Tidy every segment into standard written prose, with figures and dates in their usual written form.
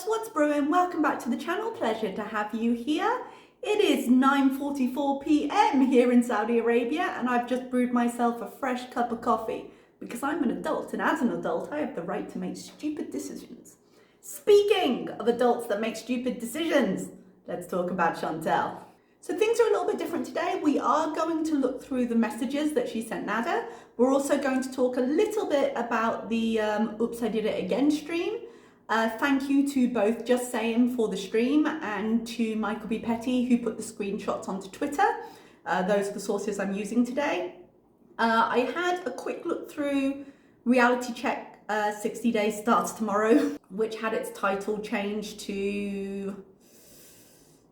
what's brewing? Welcome back to the channel. Pleasure to have you here. It is 9:44 p.m. here in Saudi Arabia and I've just brewed myself a fresh cup of coffee because I'm an adult, and as an adult I have the right to make stupid decisions. Speaking of adults that make stupid decisions, let's talk about Chantal. So things are a little bit different today. We are going to look through the messages that she sent Nada. We're also going to talk a little bit about the Oops I Did It Again stream. Thank you to both Just Saying for the stream and to Michael B. Petty who put the screenshots onto Twitter. Those are the sources I'm using today. I had a quick look through Reality Check 60 Days Starts Tomorrow, which had its title changed to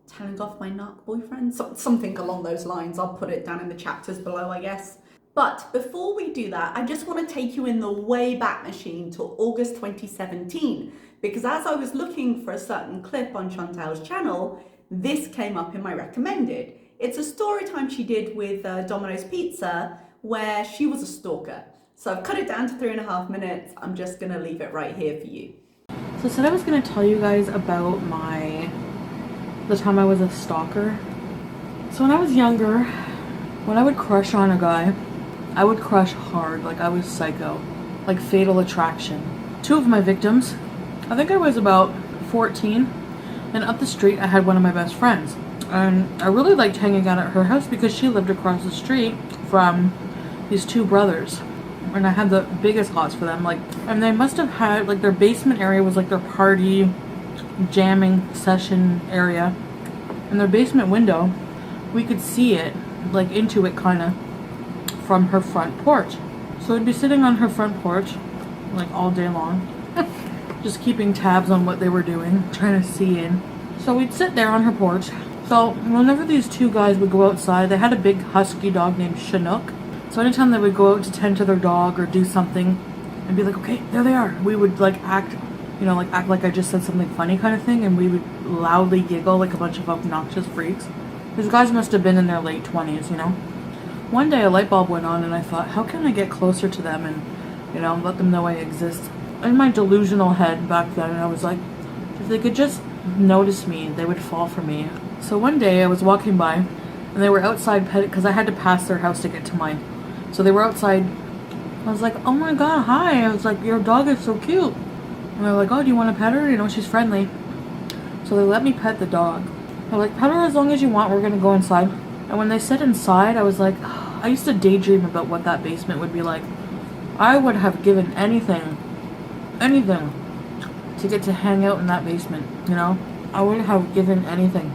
Telling Off My Narc Boyfriend, something along those lines. I'll put it down in the chapters below, I guess. But before we do that, I just want to take you in the way back machine to August 2017, because as I was looking for a certain clip on Chantal's channel, this came up in my recommended. It's a story time she did with Domino's Pizza where she was a stalker. So I've cut it down to 3.5 minutes. I'm just going to leave it right here for you. So I said I was going to tell you guys about the time I was a stalker. So when I was younger, when I would crush on a guy, I would crush hard, like I was psycho, like Fatal Attraction. Two of my victims, I think I was about 14, and up the street I had one of my best friends. And I really liked hanging out at her house because she lived across the street from these two brothers. And I had the biggest hots for them, and they must have had, their basement area was their party, jamming session area. And their basement window, we could see it, into it kinda, from her front porch. So I'd be sitting on her front porch all day long just keeping tabs on what they were doing, trying to see in. So we'd sit there on her porch. So whenever these two guys would go outside, they had a big husky dog named Chinook. So anytime they would go out to tend to their dog or do something, I'd be like, okay, there they are. We would act like I just said something funny kind of thing, and we would loudly giggle like a bunch of obnoxious freaks. These guys must have been in their late 20s, One day a light bulb went on and I thought, how can I get closer to them and, let them know I exist? In my delusional head back then, I was like, if they could just notice me, they would fall for me. So one day I was walking by and they were outside because I had to pass their house to get to mine. So they were outside. I was like, oh my god, hi. I was like, your dog is so cute. And they're like, oh, do you want to pet her? She's friendly. So they let me pet the dog. They're like, pet her as long as you want. We're going to go inside. And when they sit inside, I was like, I used to daydream about what that basement would be like. I would have given anything to get to hang out in that basement, I would have given anything.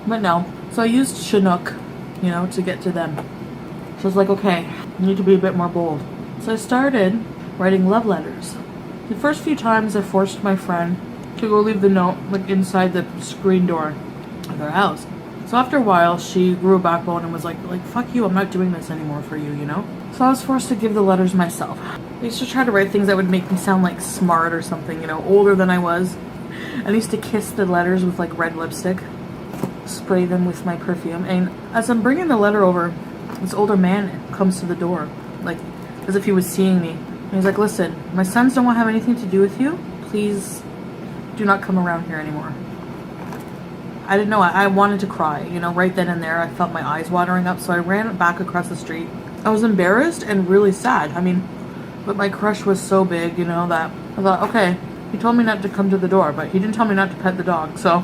But no. So I used Chinook, to get to them. So I was like, okay, I need to be a bit more bold. So I started writing love letters. The first few times I forced my friend to go leave the note inside the screen door of their house. So after a while, she grew a backbone and was like, fuck you, I'm not doing this anymore for you, So I was forced to give the letters myself. I used to try to write things that would make me sound smart or something, older than I was. I used to kiss the letters with red lipstick, spray them with my perfume. And as I'm bringing the letter over, this older man comes to the door, as if he was seeing me. And he's like, listen, my sons don't want to have anything to do with you. Please do not come around here anymore. I didn't know. I wanted to cry, right then and there. I felt my eyes watering up, so I ran back across the street. I was embarrassed and really sad. But my crush was so big, that I thought, okay, he told me not to come to the door, but he didn't tell me not to pet the dog. So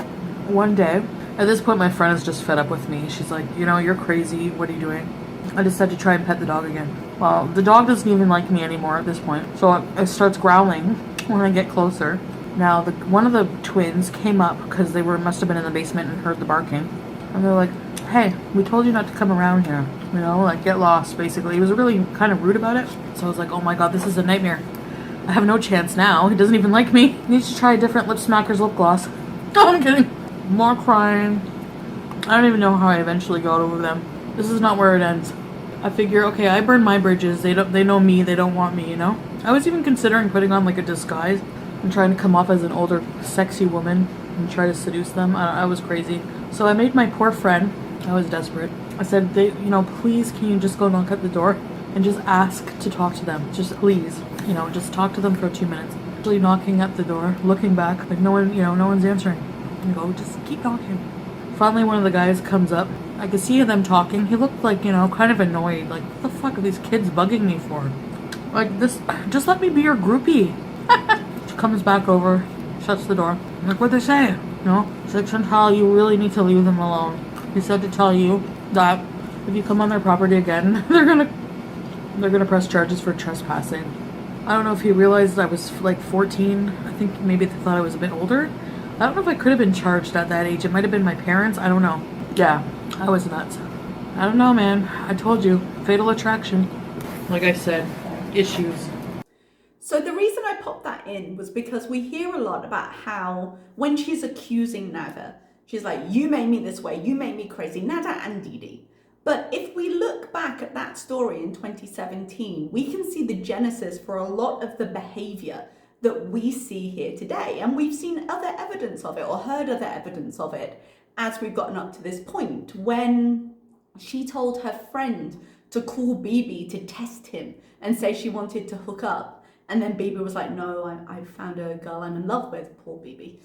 one day, at this point, my friend is just fed up with me. She's like, you're crazy. What are you doing? I decided to try and pet the dog again. Well, the dog doesn't even like me anymore at this point. So it starts growling when I get closer. Now, one of the twins came up because they must have been in the basement and heard the barking. And they're like, hey, we told you not to come around here. Get lost, basically. He was really kind of rude about it. So I was like, oh my god, this is a nightmare. I have no chance now. He doesn't even like me. He needs to try a different Lip Smacker's lip gloss. Oh, I'm kidding. More crying. I don't even know how I eventually got over them. This is not where it ends. I figure, okay, I burn my bridges. They know me. They don't want me, I was even considering putting on a disguise and trying to come off as an older, sexy woman and try to seduce them. I was crazy. So I made my poor friend, I was desperate. I said, please, can you just go knock at the door and just ask to talk to them? Just please, just talk to them for 2 minutes. Actually knocking at the door, looking back, like no one, no one's answering. I go, just keep knocking. Finally, one of the guys comes up. I could see them talking. He looked like, kind of annoyed. Like, what the fuck are these kids bugging me for? Like, just let me be your groupie. She comes back over, shuts the door. I'm like, what'd they say? She's like, Chantal, you really need to leave them alone. He said to tell you that if you come on their property again, they're gonna press charges for trespassing. I don't know if he realized I was like 14. I think maybe they thought I was a bit older. I don't know if I could have been charged at that age. It might have been my parents. I don't know. Yeah, I was nuts. I don't know, man. I told you. Fatal attraction. Like I said, issues. So the reason I popped that in was because we hear a lot about how when she's accusing Nada, she's like, you made me this way, you made me crazy, Nada and Didi. But if we look back at that story in 2017, we can see the genesis for a lot of the behavior that we see here today. And we've seen other evidence of it or heard other evidence of it as we've gotten up to this point when she told her friend to call Bibi to test him and say she wanted to hook up. And then Bibi was like, no, I found a girl I'm in love with, poor Bibi.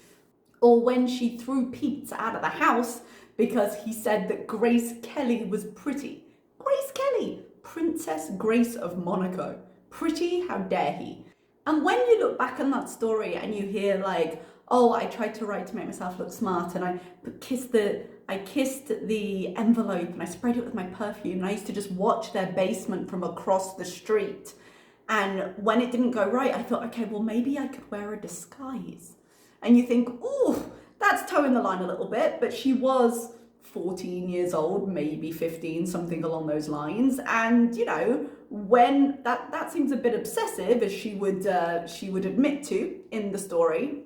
Or when she threw Pete out of the house because he said that Grace Kelly was pretty. Grace Kelly, Princess Grace of Monaco. Pretty, how dare he? And when you look back on that story and you hear like, oh, I tried to write to make myself look smart and I kissed the envelope and I sprayed it with my perfume and I used to just watch their basement from across the street. And when it didn't go right, I thought, okay, well, maybe I could wear a disguise. And you think, ooh, that's toeing the line a little bit, but she was 14 years old, maybe 15, something along those lines. And, when that seems a bit obsessive, as she would admit to in the story.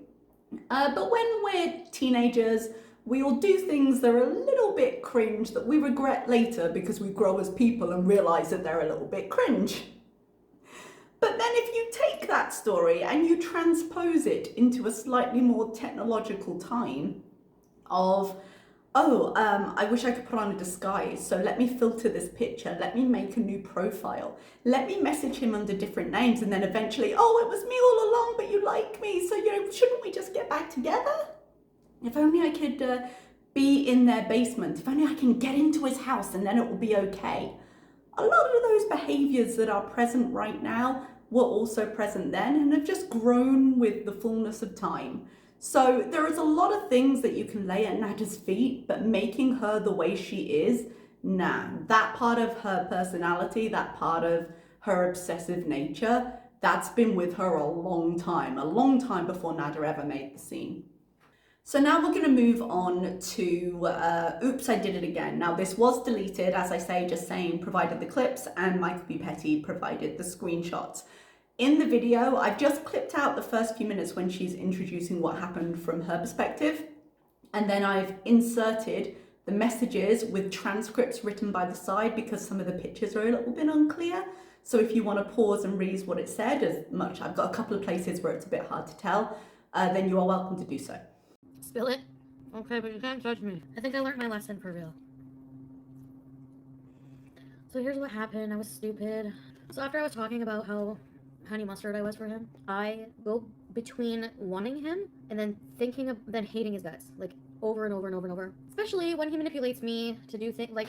But when we're teenagers, we all do things that are a little bit cringe that we regret later because we grow as people and realize that they're a little bit cringe. But then if you take that story and you transpose it into a slightly more technological time of, I wish I could put on a disguise, so let me filter this picture, let me make a new profile, let me message him under different names, and then eventually, oh, it was me all along, but you like me, so, shouldn't we just get back together? If only I could be in their basement, if only I can get into his house and then it will be okay. A lot of those behaviors that are present right now were also present then and have just grown with the fullness of time. So there is a lot of things that you can lay at Nada's feet, but making her the way she is, nah, that part of her personality, that part of her obsessive nature, that's been with her a long time before Nada ever made the scene. So now we're going to move on to Oops, I Did It Again. Now this was deleted, as I say, just saying provided the clips and Michael B. Petty provided the screenshots. In the video, I've just clipped out the first few minutes when she's introducing what happened from her perspective. And then I've inserted the messages with transcripts written by the side because some of the pictures are a little bit unclear. So if you want to pause and read what it said, as much, I've got a couple of places where it's a bit hard to tell, then you are welcome to do so. Spill it? Okay, but you can't judge me. I think I learned my lesson for real. So here's what happened. I was stupid. So after I was talking about how honey mustard I was for him, I go between wanting him and then then hating his guts. Like over and over and over and over. Especially when he manipulates me to do things like,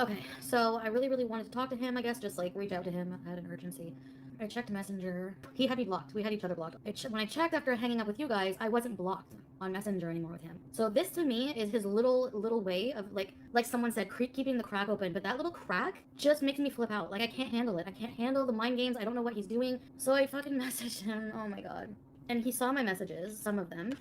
okay, so I really, really wanted to talk to him, I guess, just like reach out to him. I had an urgency. I checked Messenger. He had me blocked. We had each other blocked. When I checked after hanging up with you guys, I wasn't blocked on Messenger anymore with him. So this to me is his little way of like someone said, keeping the crack open. But that little crack just makes me flip out. Like I can't handle it. I can't handle the mind games. I don't know what he's doing. So I fucking messaged him. Oh my god. And he saw my messages, some of them.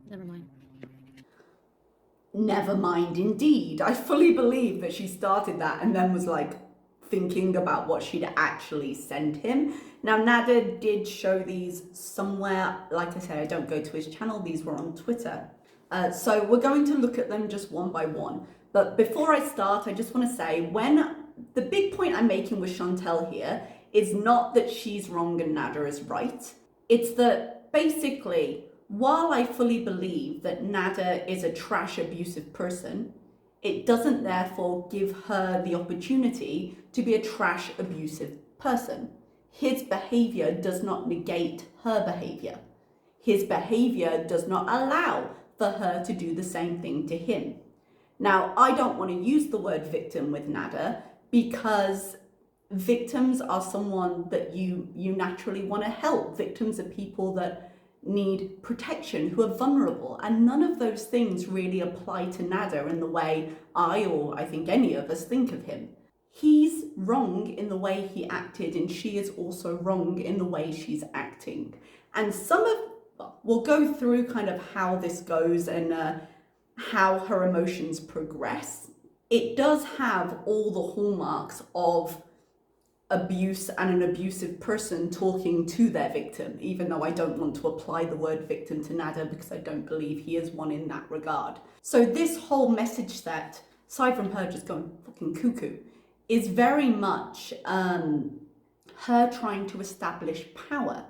Never mind. Never mind, indeed. I fully believe that she started that and then was like thinking about what she'd actually sent him. Now, Nada did show these somewhere. Like I said, I don't go to his channel. These were on Twitter. So we're going to look at them just one by one. But before I start, I just want to say, when the big point I'm making with Chantal here is not that she's wrong and Nada is right. It's that basically, while I fully believe that Nada is a trash, abusive person, it doesn't therefore give her the opportunity to be a trash, abusive person. His behavior does not negate her behavior. His behavior does not allow for her to do the same thing to him. Now, I don't want to use the word victim with Nada because victims are someone that you naturally want to help. Victims are people that need protection, who are vulnerable, and none of those things really apply to Nada in the way I think any of us think of him. He's wrong in the way he acted, and she is also wrong in the way she's acting. And we'll go through kind of how this goes and how her emotions progress. It does have all the hallmarks of abuse and an abusive person talking to their victim, even though I don't want to apply the word victim to Nada because I don't believe he is one in that regard. So this whole message set, aside from her just going fucking cuckoo, is very much her trying to establish power.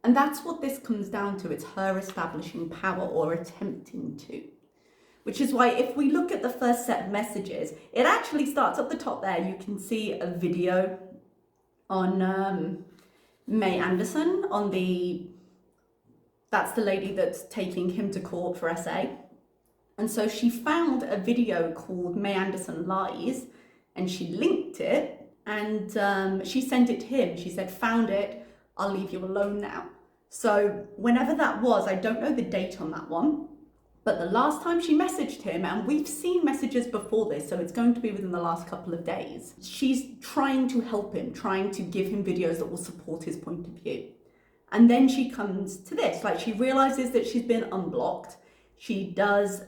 And that's what this comes down to. It's her establishing power or attempting to. Which is why if we look at the first set of messages, it actually starts up the top there. You can see a video on May Anderson, that's the lady that's taking him to court for SA. And so she found a video called May Anderson Lies, and she linked it, and she sent it to him. She said, found it, I'll leave you alone now. So whenever that was, I don't know the date on that one, but the last time she messaged him, and we've seen messages before this, so it's going to be within the last couple of days, she's trying to help him, trying to give him videos that will support his point of view. And then she comes to this, like she realizes that she's been unblocked. She does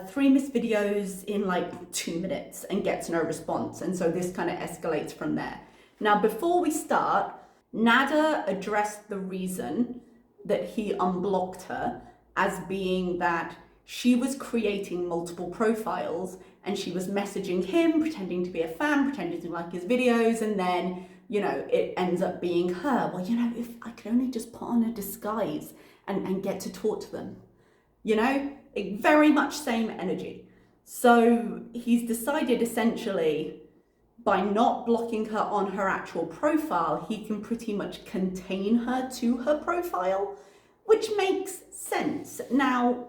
3 missed videos in like 2 minutes and gets no response. And so this kind of escalates from there. Now, before we start, Nada addressed the reason that he unblocked her as being that she was creating multiple profiles and she was messaging him, pretending to be a fan, pretending to like his videos, and then, it ends up being her. Well, if I could only just put on a disguise and get to talk to them, very much same energy. So he's decided essentially by not blocking her on her actual profile, he can pretty much contain her to her profile, which makes sense. Now,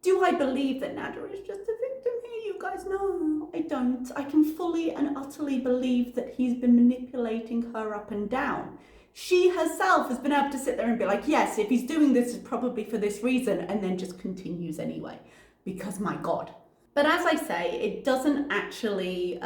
do I believe that Nada is just a victim here? You guys know I don't. I can fully and utterly believe that he's been manipulating her up and down. She herself has been able to sit there and be like, yes, if he's doing this, it's probably for this reason, and then just continues anyway, because my God. But as I say, it doesn't actually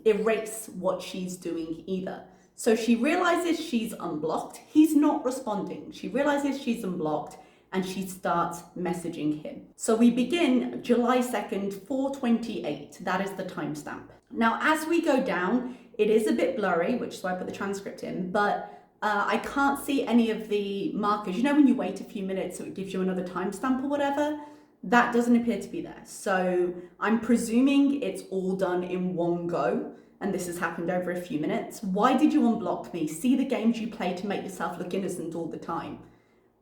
erase what she's doing either. So she realizes she's unblocked. He's not responding. She realizes she's unblocked, and she starts messaging him. So we begin July 2nd, 4:28. That is the timestamp. Now, as we go down, it is a bit blurry, which is why I put the transcript in, but I can't see any of the markers. When you wait a few minutes, so it gives you another timestamp or whatever? That doesn't appear to be there. So I'm presuming it's all done in one go, and this has happened over a few minutes. Why did you unblock me? See the games you play to make yourself look innocent all the time.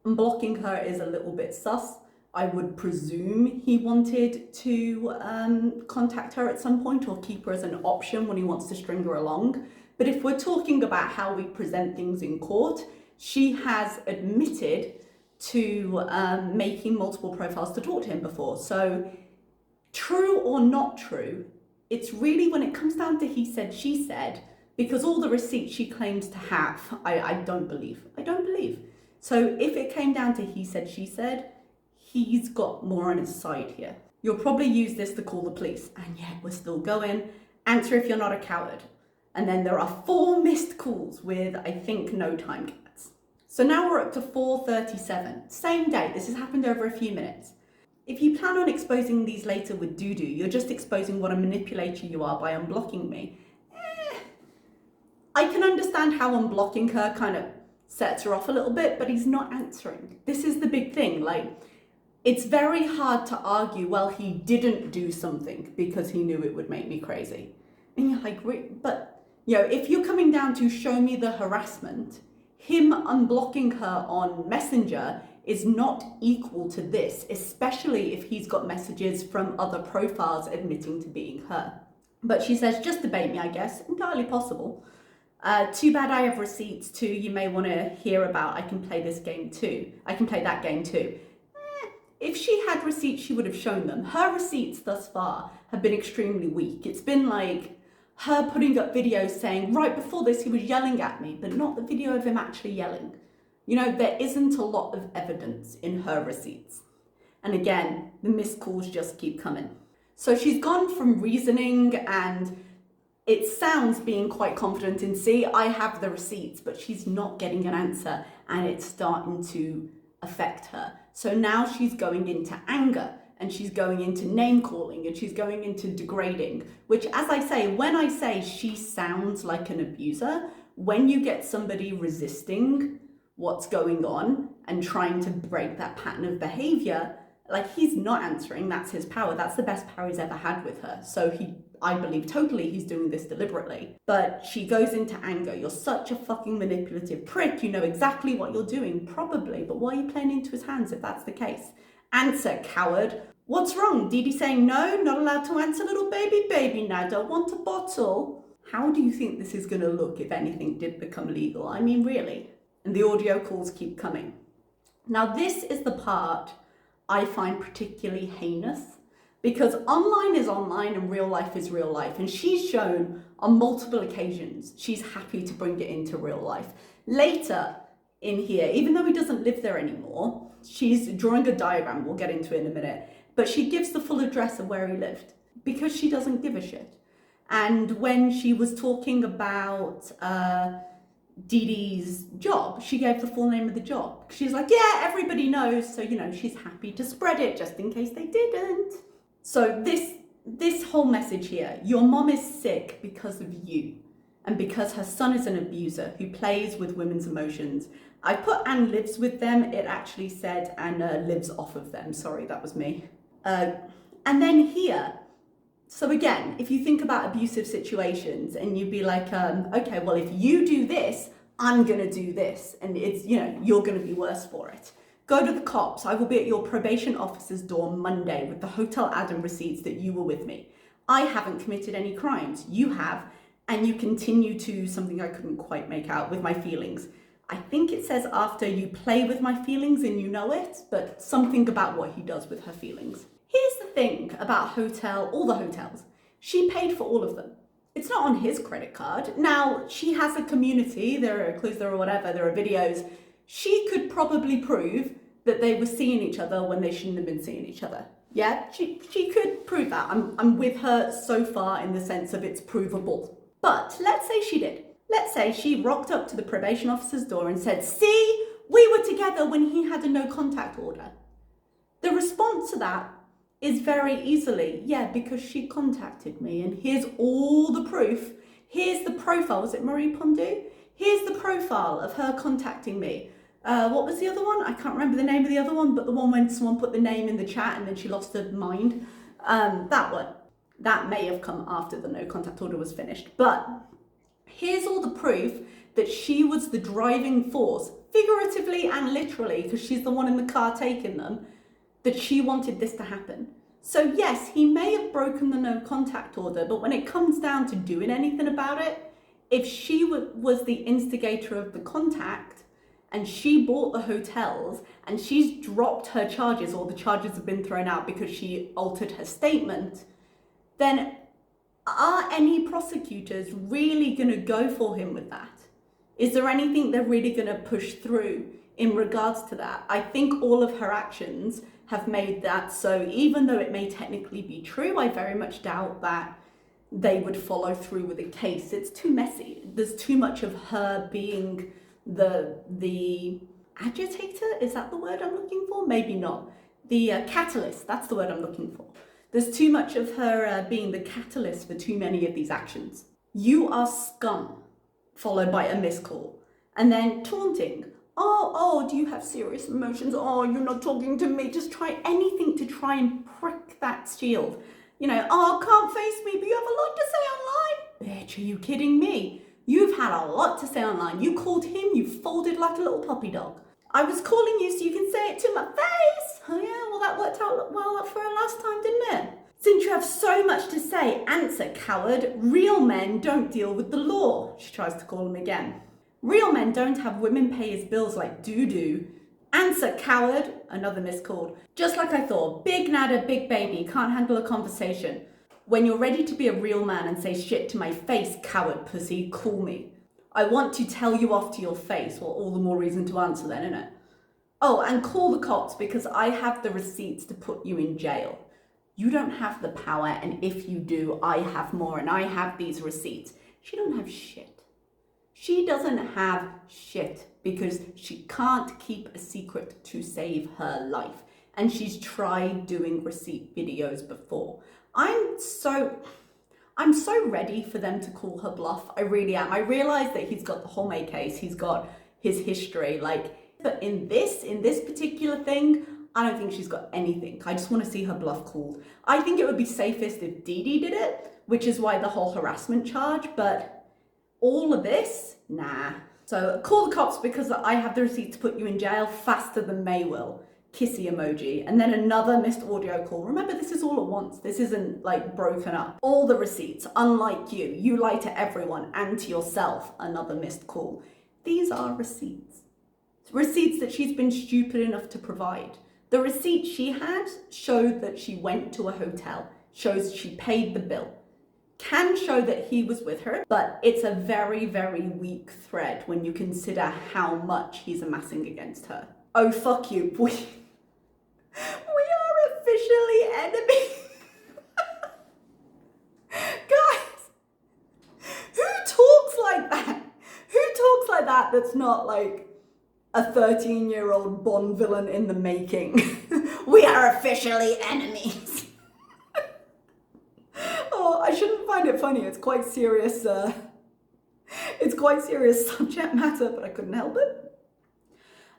Unblocking her is a little bit sus. I would presume he wanted to contact her at some point or keep her as an option when he wants to string her along. But if we're talking about how we present things in court, she has admitted to making multiple profiles to talk to him before. So true or not true, it's really when it comes down to he said, she said, because all the receipts she claims to have, I don't believe. So if it came down to he said, she said, he's got more on his side here. You'll probably use this to call the police, and yet we're still going. Answer if you're not a coward. And then there are 4 missed calls with, I think, no time gaps. So now we're up to 4:37. Same day. This has happened over a few minutes. if you plan on exposing these later with doo-doo, you're just exposing what a manipulator you are by unblocking me. I can understand how unblocking her kind of sets her off a little bit, but he's not answering. This is the big thing. Like, it's very hard to argue, well, he didn't do something because he knew it would make me crazy. And you're like, but, you know, if you're coming down to show me the harassment, him unblocking her on Messenger is not equal to this, especially if he's got messages from other profiles admitting to being her. But she says, just debate me, I guess. Entirely possible. Too bad I have receipts too. You may want to hear about. I can play this game too. I can play that game too. If she had receipts, she would have shown them. Her receipts thus far have been extremely weak. It's been like her putting up videos saying, right before this, he was yelling at me, but not the video of him actually yelling. You know, there isn't a lot of evidence in her receipts. And again, the missed calls just keep coming. So she's gone from reasoning and it sounds being quite confident in, see, I have the receipts, but she's not getting an answer and it's starting to affect her. So now she's going into anger and she's going into name calling and she's going into degrading, which, as I say, when I say she sounds like an abuser, when you get somebody resisting what's going on and trying to break that pattern of behavior, like, he's not answering. That's his power. That's the best power he's ever had with her. So I believe totally he's doing this deliberately. But she goes into anger. You're such a fucking manipulative prick. You know exactly what you're doing, probably. But why are you playing into his hands if that's the case? Answer, coward. What's wrong? Dee Dee saying no, not allowed to answer, little baby now, don't want a bottle. How do you think this is going to look if anything did become legal? I mean, really. And the audio calls keep coming. Now, this is the part I find particularly heinous, because online is online and real life is real life. And she's shown on multiple occasions she's happy to bring it into real life. Later in here, even though he doesn't live there anymore, she's drawing a diagram, we'll get into it in a minute, but she gives the full address of where he lived because she doesn't give a shit. And when she was talking about Dee Dee's job, she gave the full name of the job. She's like, yeah, everybody knows, so, you know, she's happy to spread it just in case they didn't. So this whole message here, your mom is sick because of you and because her son is an abuser who plays with women's emotions. I put and lives with them. It actually said and lives off of them. Sorry, that was me. And then here, so again, if you think about abusive situations and you'd be like, okay, well, if you do this, I'm going to do this. And it's, you know, you're going to be worse for it. Go to the cops. I will be at your probation officer's door Monday with the hotel ad and receipts that you were with me. I haven't committed any crimes. You have. And you continue to, something I couldn't quite make out, with my feelings. I think it says after you play with my feelings and you know it, but something about what he does with her feelings. Here's the thing about all the hotels. She paid for all of them. It's not on his credit card. Now, she has a community, there are clues, there are whatever, there are videos. She could probably prove that they were seeing each other when they shouldn't have been seeing each other. Yeah, she could prove that. I'm with her so far in the sense of it's provable. But let's say she did. Let's say she rocked up to the probation officer's door and said, see, we were together when he had a no contact order. The response to that is very easily, yeah, because she contacted me and here's all the proof. Here's the profile. Was it Marie Pondu? Here's the profile of her contacting me. What was the other one? I can't remember the name of the other one, but the one when someone put the name in the chat and then she lost her mind. That one. That may have come after the no contact order was finished. But here's all the proof that she was the driving force, figuratively and literally, because she's the one in the car taking them, that she wanted this to happen. So yes, he may have broken the no contact order, but when it comes down to doing anything about it, if she was the instigator of the contact and she bought the hotels and she's dropped her charges or the charges have been thrown out because she altered her statement, then are any prosecutors really going to go for him with that? Is there anything they're really going to push through in regards to that? I think all of her actions have made that so, even though it may technically be true, I very much doubt that they would follow through with a case. It's too messy. There's too much of her being the agitator. Is that the word I'm looking for? Maybe not. catalyst. That's the word I'm looking for. There's too much of her being the catalyst for too many of these actions. You are scum, followed by a missed call. And then taunting. Oh, do you have serious emotions? Oh, you're not talking to me. Just try anything to try and prick that shield. You know, oh, can't face me, but you have a lot to say online. Bitch, are you kidding me? You've had a lot to say online. You called him, you folded like a little puppy dog. I was calling you so you can say it to my face. Oh yeah, well that worked out well for her last time, didn't it? Since you have so much to say, answer, coward. Real men don't deal with the law. She tries to call him again. Real men don't have women pay his bills like doo-doo. Answer, coward. Another missed call. Just like I thought, big nada, big baby, can't handle a conversation. When you're ready to be a real man and say shit to my face, coward pussy, call me. I want to tell you off to your face. Well, all the more reason to answer then, innit? Oh, and call the cops because I have the receipts to put you in jail. You don't have the power, and if you do, I have more, and I have these receipts. She don't have shit. She doesn't have shit because she can't keep a secret to save her life. And she's tried doing receipt videos before. I'm so ready for them to call her bluff. I really am. I realize that he's got the Holmé case, he's got his history, but in this particular thing, I don't think she's got anything. I just want to see her bluff called. I think it would be safest if Dee Dee did it, which is why the whole harassment charge, but all of this, nah. So call the cops because I have the receipt to put you in jail faster than May will. Kissy emoji, and then another missed audio call. Remember, this is all at once. This isn't like broken up. All the receipts, unlike you lie to everyone and to yourself. Another missed call. These are receipts. Receipts that she's been stupid enough to provide. The receipt she had showed that she went to a hotel, shows she paid the bill. Can show that he was with her, but it's a very, very weak thread when you consider how much he's amassing against her. Oh, fuck you. We are officially enemies. Guys, who talks like that? Who talks like that that's not like a 13-year-old Bond villain in the making? We are officially enemies. Oh, I shouldn't find it funny. It's quite serious. It's quite serious subject matter, but I couldn't help it.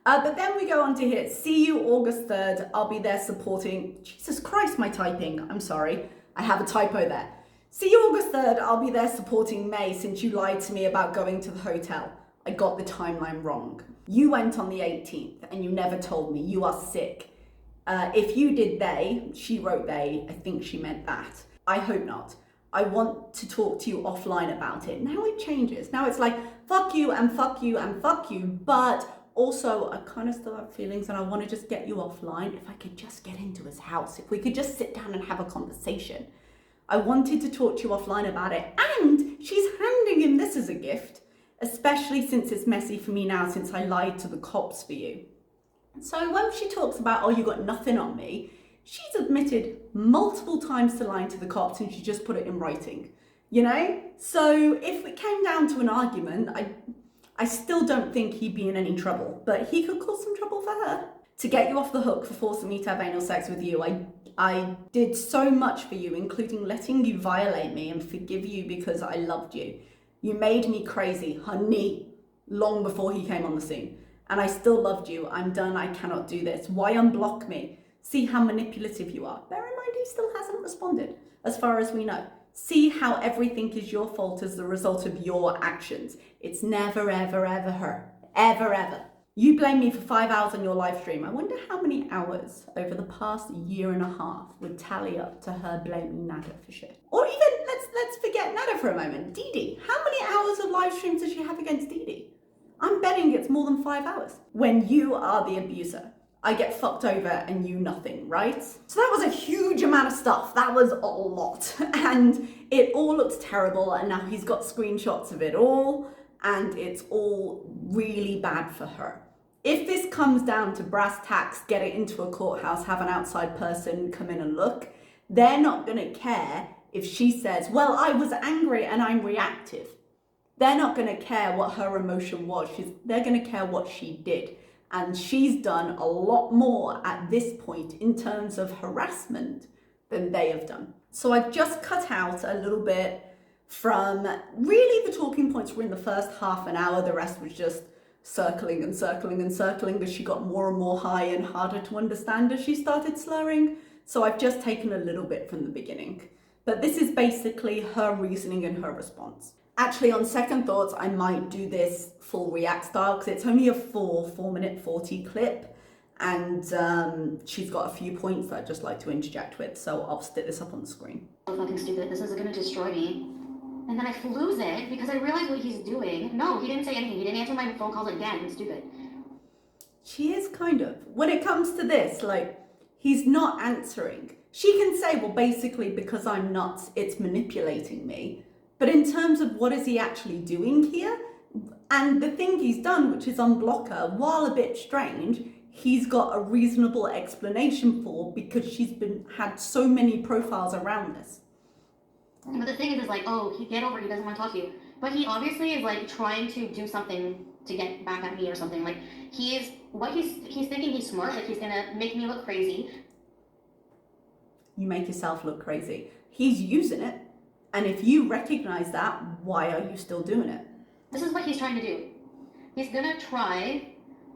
But then we go on to here. See you August 3rd. I'll be there supporting. Jesus Christ, my typing. I'm sorry. I have a typo there. See you August 3rd. I'll be there supporting May since you lied to me about going to the hotel. I got the timeline wrong. You went on the 18th and you never told me. You are sick. If you did they, she wrote they, I think she meant that. I hope not. I want to talk to you offline about it. Now it changes. Now it's like, fuck you and fuck you and fuck you. But also, I kind of still have feelings and I want to just get you offline. If I could just get into his house, if we could just sit down and have a conversation. I wanted to talk to you offline about it. And she's handing him this as a gift, especially since it's messy for me now since I lied to the cops for you. So when she talks about, oh, you got nothing on me, she's admitted multiple times to lying to the cops and she just put it in writing, you know? So if it came down to an argument, I still don't think he'd be in any trouble, but he could cause some trouble for her. To get you off the hook for forcing me to have anal sex with you, I did so much for you, including letting you violate me and forgive you because I loved you. You made me crazy, honey, long before he came on the scene. And I still loved you. I'm done. I cannot do this. Why unblock me? See how manipulative you are. Bear in mind, he still hasn't responded, as far as we know. See how everything is your fault as the result of your actions. It's never, ever, ever her. Ever, ever. You blame me for 5 hours on your live stream. I wonder how many hours over the past year and a half would tally up to her blaming Nada for shit. Or even, let's forget Nada for a moment. Dee Dee. How many hours of live streams does she have against Dee Dee? I'm betting it's more than 5 hours. When you are the abuser, I get fucked over and you nothing, right? So that was a huge amount of stuff. That was a lot. And it all looks terrible. And now he's got screenshots of it all. And it's all really bad for her. If this comes down to brass tacks, get it into a courthouse, have an outside person come in and look, they're not gonna care if she says, well, I was angry and I'm reactive. They're not gonna care what her emotion was. They're gonna care what she did. And she's done a lot more at this point in terms of harassment than they have done. So I've just cut out a little bit from really the talking points were in the first half an hour. The rest was just circling and circling and circling as she got more and more high and harder to understand as she started slurring. So I've just taken a little bit from the beginning. But this is basically her reasoning and her response. Actually, on second thoughts, I might do this full react style because it's only a 4 minute 40 clip. And she's got a few points that I'd just like to interject with. So I'll stick this up on the screen. So fucking stupid. This is gonna destroy me. And then I lose it because I realize what he's doing. No, he didn't say anything. He didn't answer my phone calls again. He's stupid. She is kind of. When it comes to this, like, he's not answering. She can say, well, basically, because I'm nuts, it's manipulating me. But in terms of what is he actually doing here, and the thing he's done, which is unblock her, while a bit strange, he's got a reasonable explanation for because she's had so many profiles around this. But the thing is like, oh, get over it, he doesn't want to talk to you. But he obviously is like trying to do something to get back at me or something. Like he's thinking he's smart, like he's gonna make me look crazy. You make yourself look crazy. He's using it, and if you recognize that, why are you still doing it? This is what he's trying to do. He's gonna try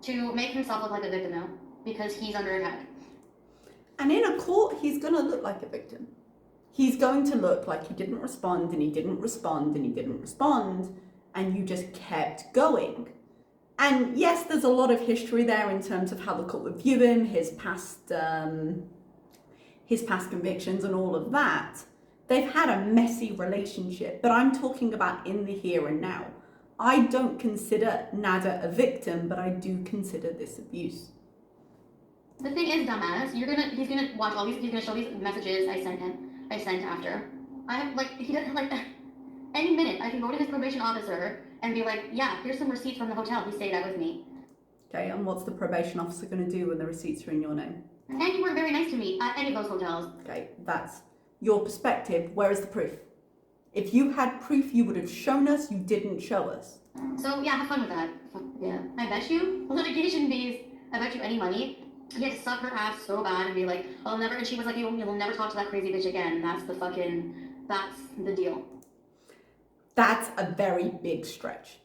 to make himself look like a victim now because he's under attack. And in a court, he's gonna look like a victim. He's going to look like he didn't respond and he didn't respond and he didn't respond, and you just kept going. And yes, there's a lot of history there in terms of how the court would view him, his past convictions and all of that. They've had a messy relationship, but I'm talking about in the here and now. I don't consider Nada a victim, but I do consider this abuse. The thing is, dumbass, he's gonna watch all these, he's gonna show these messages I sent after. I have, like, he doesn't, like, any minute I can go to his probation officer and be like, yeah, here's some receipts from the hotel, he stayed out with me. Okay, and what's the probation officer gonna do when the receipts are in your name? And you were very nice to me at any of those hotels. Okay, that's your perspective. Where is the proof? If you had proof, you would have shown us, you didn't show us. So, yeah, have fun with that. Yeah. I bet you, litigation fees, I bet you any money, he had to suck her ass so bad and be like, I'll never, and she was like, you'll never talk to that crazy bitch again. That's the deal. That's a very big stretch.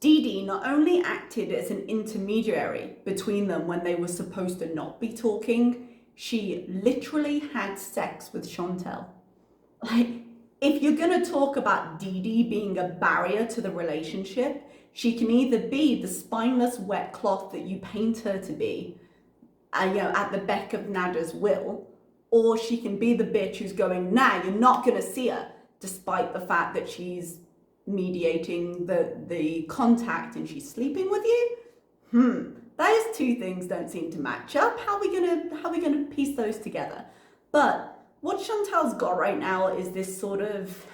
Dee Dee not only acted as an intermediary between them when they were supposed to not be talking, she literally had sex with Chantal. Like, if you're gonna talk about Dee Dee being a barrier to the relationship, she can either be the spineless wet cloth that you paint her to be, at the beck of Nada's will, or she can be the bitch who's going, nah, you're not gonna see her, despite the fact that she's mediating the contact and she's sleeping with you. Those two things don't seem to match up. How are we gonna piece those together? But what Chantal's got right now is this sort of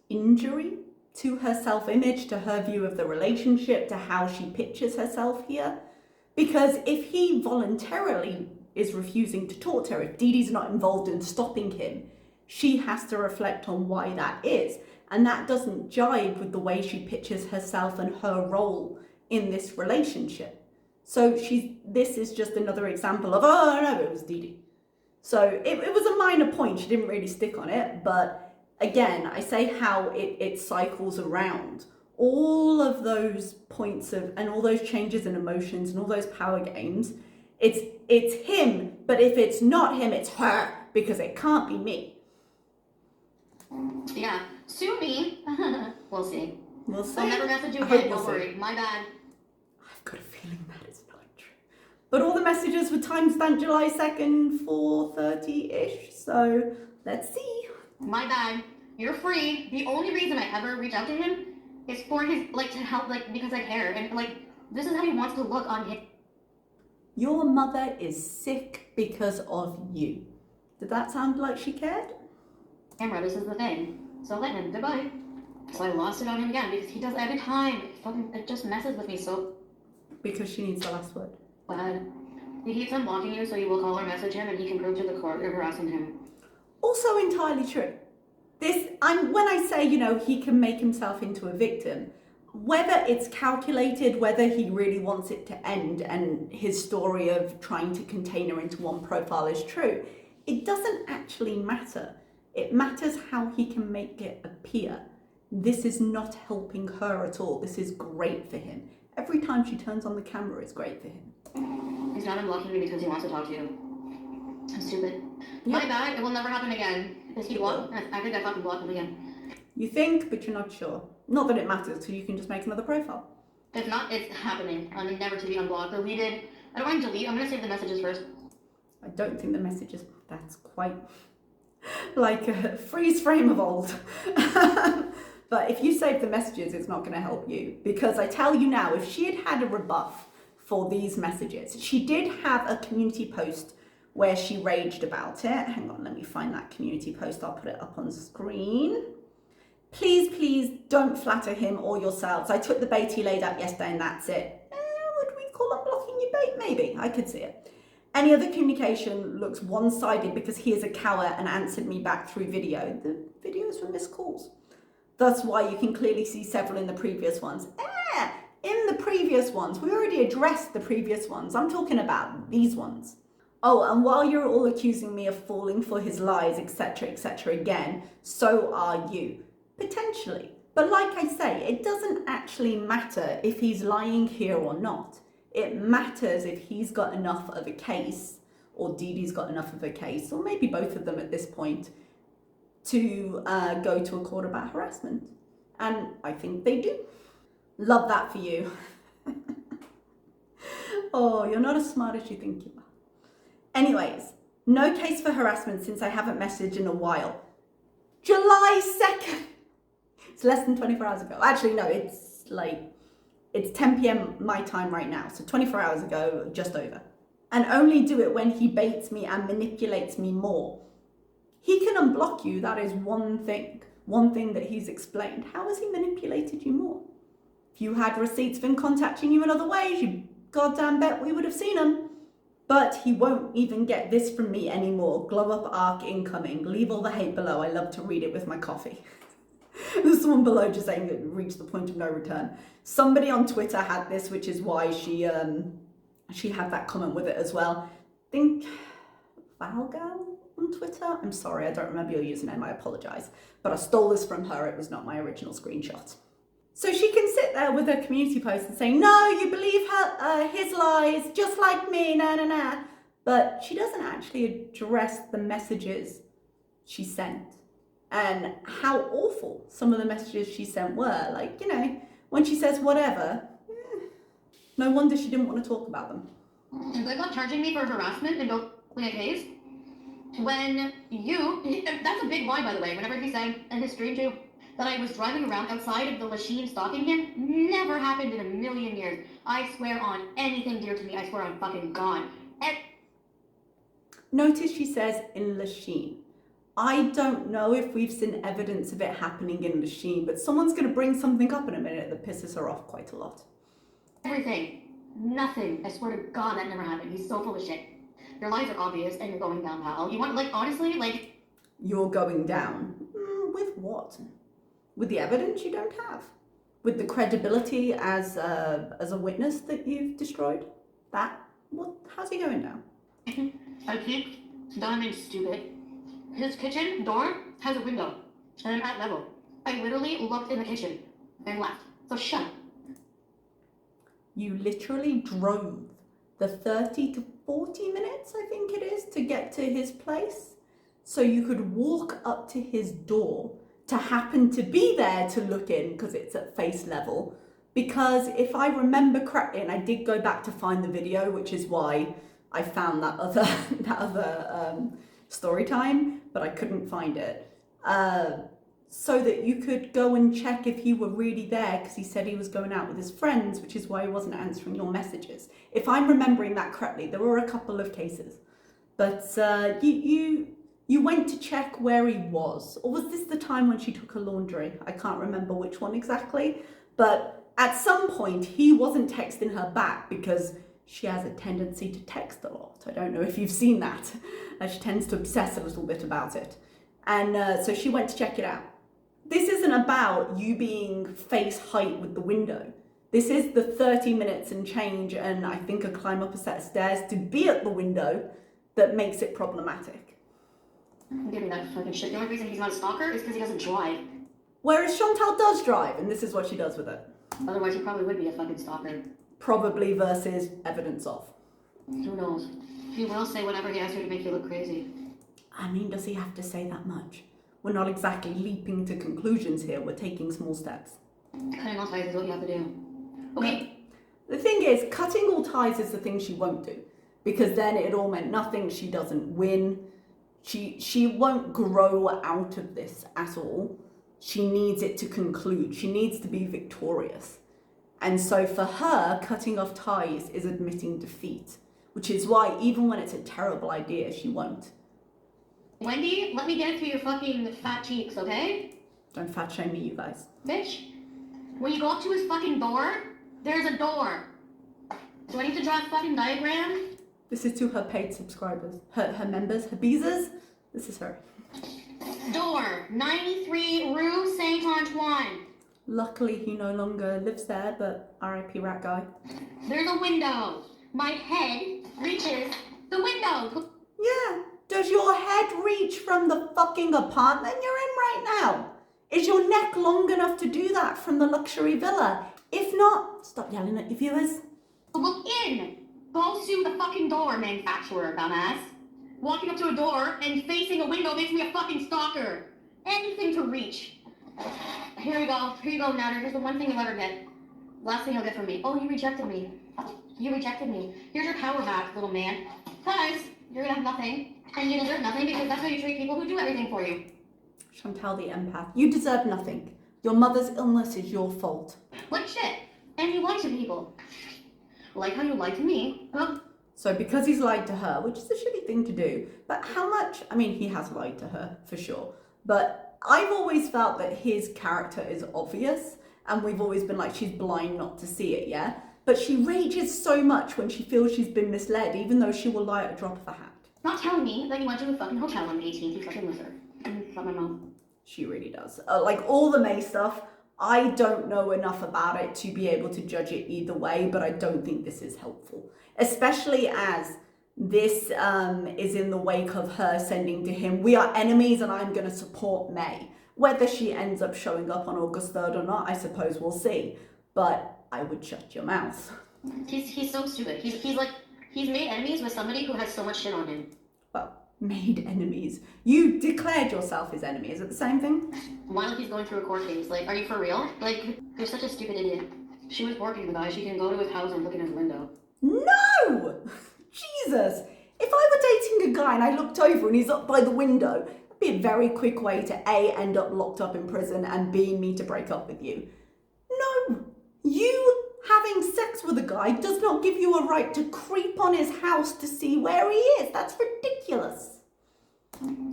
injury to her self-image, to her view of the relationship, to how she pictures herself here. Because if he voluntarily is refusing to talk to her, if Dee Dee's not involved in stopping him, she has to reflect on why that is. And that doesn't jive with the way she pictures herself and her role in this relationship. So this is just another example of, oh no, it was Dee Dee. So it was a minor point, she didn't really stick on it, but again, I say how it cycles around. All of those points and all those changes in emotions and all those power games, it's him, but if it's not him, it's her, because it can't be me. Yeah, sue me. We'll see. We'll see. I'll never message you again, don't worry. My bad. I've got a feeling that is not true. But all the messages were timestamped July 2nd, 4:30-ish, so let's see. My bad. You're free. The only reason I ever reach out to him is for his, like, to help, like, because I care. And, like, this is how he wants to look on his... Your mother is sick because of you. Did that sound like she cared? Camera, this is the thing. So let him. Goodbye. So I lost it on him again because he does every time. It just messes with me so Because she needs the last word. bad. He keeps unblocking you so you will call or message him and he can prove to the court you're harassing him. Also entirely true. When I say, he can make himself into a victim, whether it's calculated, whether he really wants it to end and his story of trying to contain her into one profile is true, it doesn't actually matter. It matters how he can make it appear. This is not helping her at all. This is great for him. Every time she turns on the camera, it's great for him. He's not unblocking me because he wants to talk to you. I'm stupid. Yep. My bad, it will never happen again. Because he blocked, I think I fucking blocked him again. You think, but you're not sure. Not that it matters, because you can just make another profile. If not, it's happening. I'm never to be unblocked, deleted. I don't want to delete, I'm gonna save the messages first. I don't think the messages, that's quite like a freeze frame of old. But if you save the messages, it's not going to help you. Because I tell you now, if she had had a rebuff for these messages, she did have a community post where she raged about it. Hang on, let me find that community post. I'll put it up on screen. Please don't flatter him or yourselves. I took the bait he laid out yesterday and that's it. Would we call unblocking your bait? Maybe, I could see it. Any other communication looks one-sided because he is a coward and answered me back through video. The videos were missed calls. That's why you can clearly see several in the previous ones. In the previous ones, we already addressed the previous ones. I'm talking about these ones. Oh, and while you're all accusing me of falling for his lies, etc., again, so are you. Potentially. But like I say, it doesn't actually matter if he's lying here or not. It matters if he's got enough of a case, or Dee Dee's got enough of a case, or maybe both of them at this point, to go to a court about harassment. And I think they do. Love that for you. Oh, you're not as smart as you think you are. Anyways, no case for harassment since I haven't messaged in a while. July 2nd. It's less than 24 hours ago. Actually, no, it's 10 p.m. my time right now. So 24 hours ago, just over. And only do it when he baits me and manipulates me more. He can unblock you, that is one thing that he's explained. How has he manipulated you more? If you had receipts of him contacting you in other ways, you goddamn bet we would have seen them. But he won't even get this from me anymore. Glow up arc incoming. Leave all the hate below. I love to read it with my coffee. There's someone below just saying it reached the point of no return. Somebody on Twitter had this, which is why she had that comment with it as well. I think Valgal on Twitter. I'm sorry, I don't remember your username, I apologise. But I stole this from her, it was not my original screenshot. So she can sit there with her community post and say, no, you believe her, his lies, just like me, nah. But she doesn't actually address the messages she sent and how awful some of the messages she sent were. Like, you know, when she says whatever, no wonder she didn't want to talk about them. They're not charging me for harassment and don't play a case. When that's a big lie, by the way, whenever he said in his stream too, that I was driving around outside of the machine stalking him, never happened in a million years. I swear on anything dear to me, I swear on fucking God. Notice she says in Lachine. I don't know if we've seen evidence of it happening in Lachine, but someone's going to bring something up in a minute that pisses her off quite a lot. Everything. Nothing. I swear to God that never happened. He's so full of shit. Your lies are obvious and you're going down, pal. You want, honestly, You're going down? With what? With the evidence you don't have? With the credibility as a witness that you've destroyed? How's he going down? I keep dying stupid. His kitchen door has a window, and I'm at level. I literally looked in the kitchen and left. So shut up. You literally drove the 30 to 40 minutes, I think it is, to get to his place. So you could walk up to his door to happen to be there to look in because it's at face level. Because if I remember correctly, and I did go back to find the video, which is why I found that other story time, but I couldn't find it. So that you could go and check if he were really there, because he said he was going out with his friends, which is why he wasn't answering your messages. If I'm remembering that correctly, there were a couple of cases. But you went to check where he was. Or was this the time when she took her laundry? I can't remember which one exactly. But at some point, he wasn't texting her back because she has a tendency to text a lot. I don't know if you've seen that. She tends to obsess a little bit about it. And so she went to check it out. This is isn't about you being face height with the window. This is the 30 minutes and change, and I think a climb up a set of stairs to be at the window that makes it problematic. Give me that fucking shit. The only reason he's not a stalker is because he doesn't drive. Whereas Chantal does drive, and this is what she does with it. Otherwise, he probably would be a fucking stalker. Probably versus evidence of. Who knows? He will say whatever he has to make you look crazy. I mean, does he have to say that much? We're not exactly leaping to conclusions here, we're taking small steps. Cutting all ties is what you have to do. Okay. The thing is, cutting all ties is the thing she won't do. Because then it all meant nothing, she doesn't win. She won't grow out of this at all. She needs it to conclude. She needs to be victorious. And so for her, cutting off ties is admitting defeat. Which is why, even when it's a terrible idea, she won't. Wendy, let me get it through your fucking fat cheeks, okay? Don't fat shame me, you guys. Bitch, when you go up to his fucking door, there's a door. Do I need to draw a fucking diagram? This is to her paid subscribers. Her members, her beezers. This is her. Door, 93 Rue Saint-Antoine. Luckily, he no longer lives there, but R.I.P. rat guy. There's a window. My head reaches the window. Yeah. Does your head reach from the fucking apartment you're in right now? Is your neck long enough to do that from the luxury villa? If not, stop yelling at your viewers. Look in. Go sue the fucking door manufacturer, dumbass. Walking up to a door and facing a window makes me a fucking stalker. Anything to reach. Here you go, Natter. Here's the one thing you'll ever get. Last thing you'll get from me. Oh, you rejected me. You rejected me. Here's your power back, little man. Cause you're gonna have nothing. And you deserve nothing because that's how you treat people who do everything for you. Chantal the empath. You deserve nothing. Your mother's illness is your fault. Like shit. And you lie to people. Like how you lied to me. Well, so because he's lied to her, which is a shitty thing to do, but how much, I mean, he has lied to her, for sure. But I've always felt that his character is obvious, and we've always been like, she's blind not to see it, yeah? But she rages so much when she feels she's been misled, even though she will lie at a drop of a hat. Not telling me that you went to a fucking hotel on the 18th, you fucking loser. Fuck my mom. She really does. Like all the May stuff, I don't know enough about it to be able to judge it either way, but I don't think this is helpful. Especially as this is in the wake of her sending to him, we are enemies and I'm going to support May. Whether she ends up showing up on August 3rd or not, I suppose we'll see. But I would shut your mouth. He's so stupid. He's made enemies with somebody who has so much shit on him. Well, made enemies. You declared yourself his enemy. Is it the same thing? While he's going through a court case. Like, are you for real? Like, you're such a stupid idiot. She was working the guy. She can go to his house and look in his window. No! Jesus! If I were dating a guy and I looked over and he's up by the window, that'd be a very quick way to A, end up locked up in prison, and B, me to break up with you. No! You having sex with a guy does not give you a right to creep on his house to see where he is. That's ridiculous.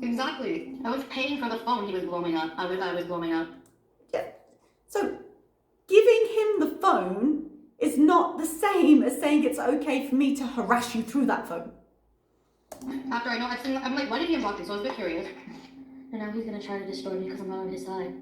Exactly. I was paying for the phone he was blowing up. I was blowing up. Yeah. So, giving him the phone is not the same as saying it's okay for me to harass you through that phone. After I know, I'm like, why did he unblock me? So I was a bit curious. And now he's gonna try to destroy me because I'm not on his side.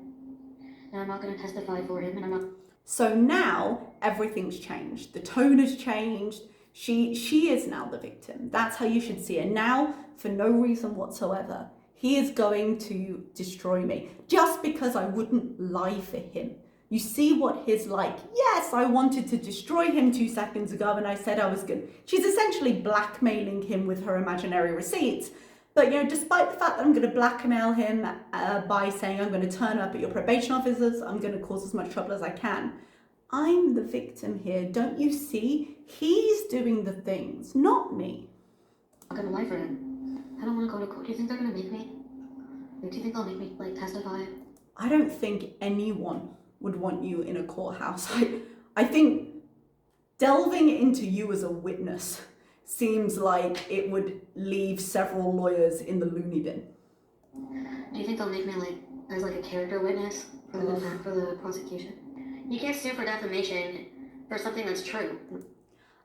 And I'm not gonna testify for him, and I'm not. So now everything's changed. The tone has changed. She is now the victim. That's how you should see it. Now, for no reason whatsoever, he is going to destroy me just because I wouldn't lie for him. You see what he's like. Yes, I wanted to destroy him 2 seconds ago and I said I was good. She's essentially blackmailing him with her imaginary receipts. But, you know, despite the fact that I'm going to blackmail him by saying I'm going to turn up at your probation officers, I'm going to cause as much trouble as I can, I'm the victim here. Don't you see? He's doing the things, not me. I'm not gonna lie for him. I don't want to go to court. Do you think they're going to make me? Like, do you think they'll make me, like, testify? I don't think anyone would want you in a courthouse. I think delving into you as a witness seems like it would leave several lawyers in the loony bin. Do you think they'll make me, like, as, like, a character witness for the prosecution? You can't sue for defamation for something that's true.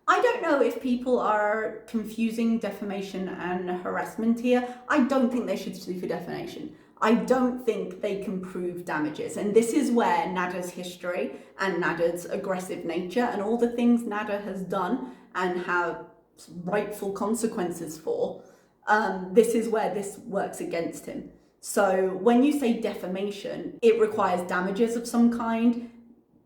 I don't know if people are confusing defamation and harassment here. I don't think they should sue for defamation. I don't think they can prove damages. And this is where Nada's history and Nada's aggressive nature and all the things Nada has done and have rightful consequences for, this is where this works against him. So when you say defamation, it requires damages of some kind.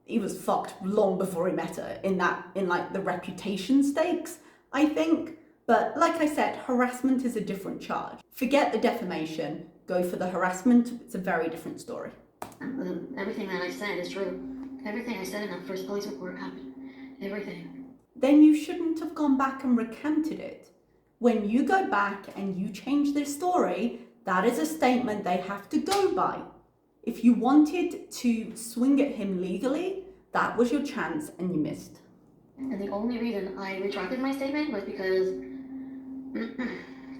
He was fucked long before he met her in like the reputation stakes, I think. But like I said, harassment is a different charge. Forget the defamation, go for the harassment. It's a very different story. Everything that I said is true. Everything I said in that first police report happened. Everything. Then you shouldn't have gone back and recanted it. When you go back and you change their story, that is a statement they have to go by. If you wanted to swing at him legally, that was your chance and you missed. And the only reason I retracted my statement was because,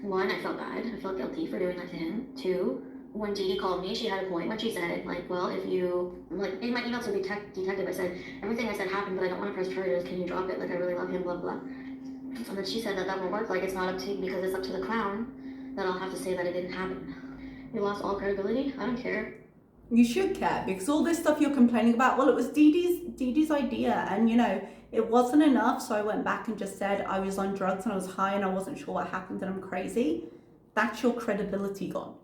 one, I felt bad. I felt guilty for doing that to him. Two, when Dee Dee called me, she had a point when she said, like, well, if you, like, in my email to the detective, I said, everything I said happened, but I don't want to press charges. Can you drop it? Like, I really love him, blah, blah. And then she said that won't work. Like, it's not up to, because it's up to the Crown, that I'll have to say that it didn't happen. You lost all credibility? I don't care. You should care, because all this stuff you're complaining about, well, it was Dee Dee's idea, and you know, it wasn't enough, so I went back and just said I was on drugs and I was high and I wasn't sure what happened and I'm crazy. That's your credibility gone.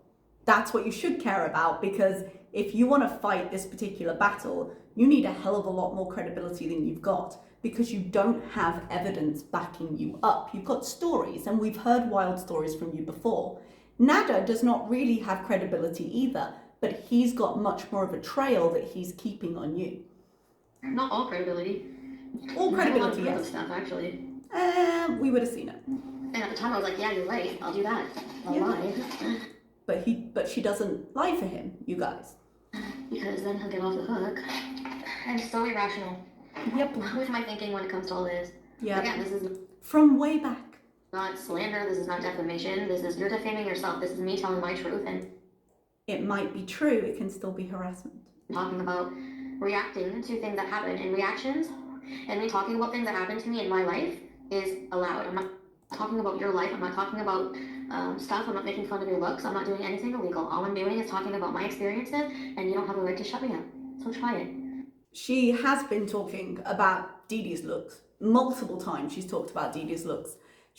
That's what you should care about, because if you want to fight this particular battle, you need a hell of a lot more credibility than you've got, because you don't have evidence backing you up. You've got stories, and we've heard wild stories from you before. Nada does not really have credibility either, but he's got much more of a trail that he's keeping on you. Not all credibility. All credibility, yes. Stuff, actually. We would have seen it. And at the time I was like, yeah, you're right. I'll do that. I'll lie. But she doesn't lie for him, you guys. Because then he'll get off the hook. I'm so irrational. Yep. With my thinking when it comes to all this. Yeah. Again, this is from way back. Not slander. This is not defamation. This is you're defaming yourself. This is me telling my truth and it might be true. It can still be harassment. Talking about reacting to things that happen and reactions, and me talking about things that happen to me in my life is allowed. I'm not talking about your life. I'm not talking about stuff. I'm not making fun of your looks. I'm not doing anything illegal. All I'm doing is talking about my experiences, and you don't have a right to shut me up. So try it. She has been talking about Dee Dee's looks. Multiple times she's talked about Dee Dee's looks.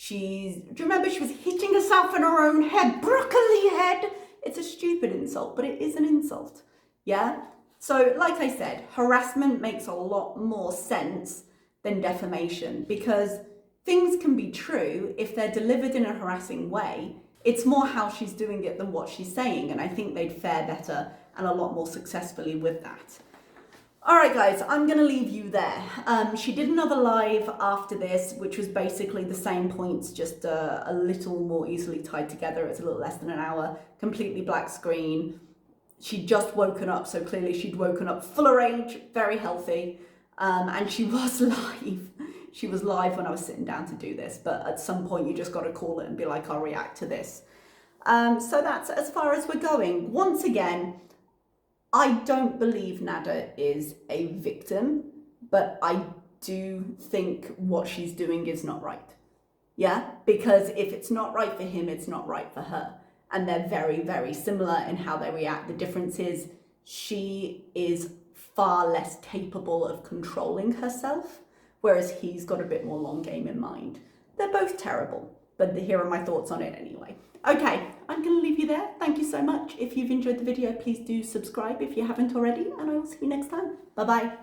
Do you remember she was hitting herself in her own head? Broccoli head! It's a stupid insult, but it is an insult. Yeah? So, like I said, harassment makes a lot more sense than defamation, because things can be true if they're delivered in a harassing way. It's more how she's doing it than what she's saying, and I think they'd fare better and a lot more successfully with that. Alright guys, I'm going to leave you there. She did another live after this, which was basically the same points, just a little more easily tied together. It's a little less than an hour, completely black screen. She'd just woken up, so clearly she'd woken up full of rage, very healthy, and she was live. She was live when I was sitting down to do this, but at some point you just got to call it and be like, I'll react to this. So that's as far as we're going. Once again, I don't believe Nada is a victim, but I do think what she's doing is not right. Yeah? Because if it's not right for him, it's not right for her. And they're very, very similar in how they react. The difference is she is far less capable of controlling herself, whereas he's got a bit more long game in mind. They're both terrible, but here are my thoughts on it anyway. Okay, I'm going to leave you there. Thank you so much. If you've enjoyed the video, please do subscribe if you haven't already, and I will see you next time. Bye-bye.